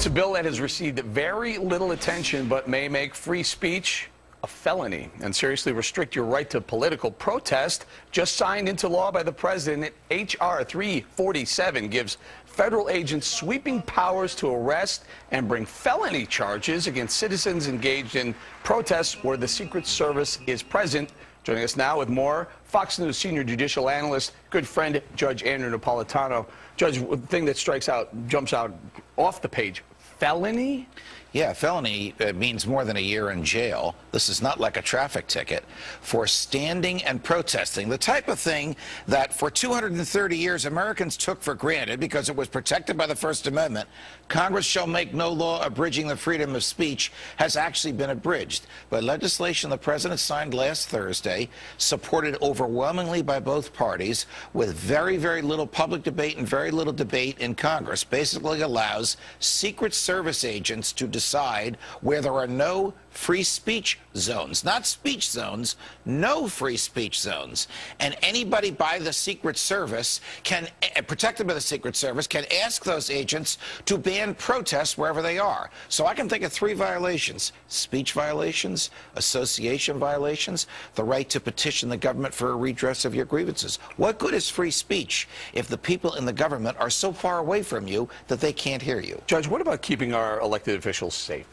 It's a bill that has received very little attention but may make free speech a felony and seriously restrict your right to political protest. Just signed into law by the president, H.R. 347 gives federal agents sweeping powers to arrest and bring felony charges against citizens engaged in protests where the Secret Service is present. Joining us now with more, Fox News senior judicial analyst, good friend, Judge Andrew Napolitano. Judge, the thing that jumps out off the page, felony? Yeah, felony means more than a year in jail. This is not like a traffic ticket. For standing and protesting, the type of thing that for 230 years Americans took for granted because it was protected by the First Amendment, Congress shall make no law abridging the freedom of speech, has actually been abridged by legislation the president signed last Thursday, supported overwhelmingly by both parties, with very, very little public debate and very little debate in Congress. Basically allows Secret Service agents to decide where there are no free speech zones, not speech zones, no free speech zones. And anybody by the Secret Service can, protected by the Secret Service, can ask those agents to ban protests wherever they are. So I can think of 3 violations: speech violations, association violations, the right to petition the government for a redress of your grievances. What good is free speech if the people in the government are so far away from you that they can't hear you? Judge, what about keeping our elected officials safe?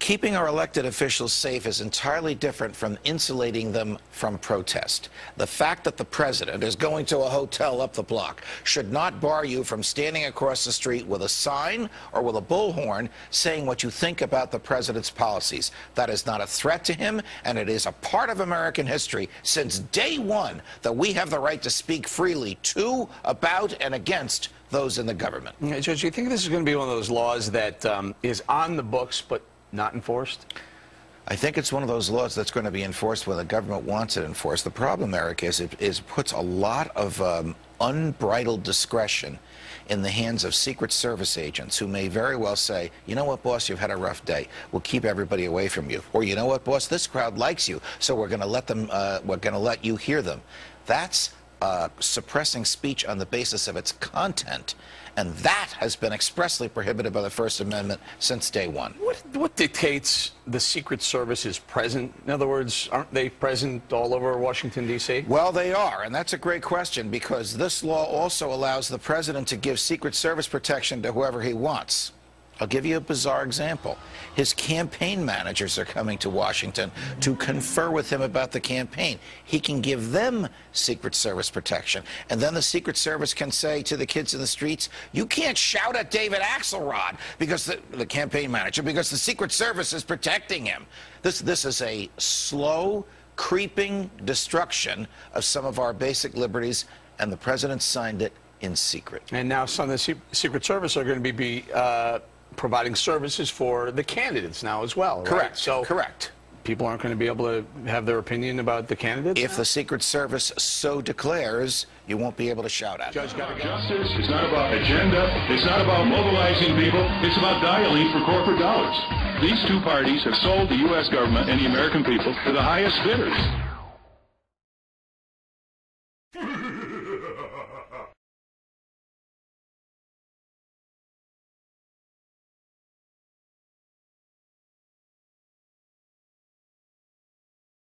Keeping our elected officials safe is entirely different from insulating them from protest. The fact that the president is going to a hotel up the block should not bar you from standing across the street with a sign or with a bullhorn saying what you think about the president's policies. That is not a threat to him, and it is a part of American history since day one that we have the right to speak freely to, about, and against those in the government. Judge, do you think this is going to be one of those laws that is on the books but not enforced? I think it's one of those laws that's going to be enforced when the government wants it enforced. The problem, Eric, is it puts a lot of unbridled discretion in the hands of Secret Service agents who may very well say, you know what, boss, you've had a rough day. We'll keep everybody away from you. Or, you know what, boss, this crowd likes you, so we're going to let them, we're going to let you hear them. That's suppressing speech on the basis of its content, and that has been expressly prohibited by the First Amendment since day one. What dictates the Secret Service is present? In other words, aren't they present all over Washington, D.C.? Well, they are, and that's a great question, because this law also allows the president to give Secret Service protection to whoever he wants. I'll give you a bizarre example. His campaign managers are coming to Washington to confer with him about the campaign. He can give them Secret Service protection. And then the Secret Service can say to the kids in the streets, you can't shout at David Axelrod, because the campaign manager, because the Secret Service is protecting him. This is a slow, creeping destruction of some of our basic liberties, and the president signed it in secret. And now some of the Secret Service are going to be providing services for the candidates now as well, right? Correct. So correct. People aren't going to be able to have their opinion about the candidates? If the Secret Service so declares, you won't be able to shout at them. Justice is not about agenda. It's not about mobilizing people. It's about dialing for corporate dollars. These two parties have sold the U.S. government and the American people to the highest bidders.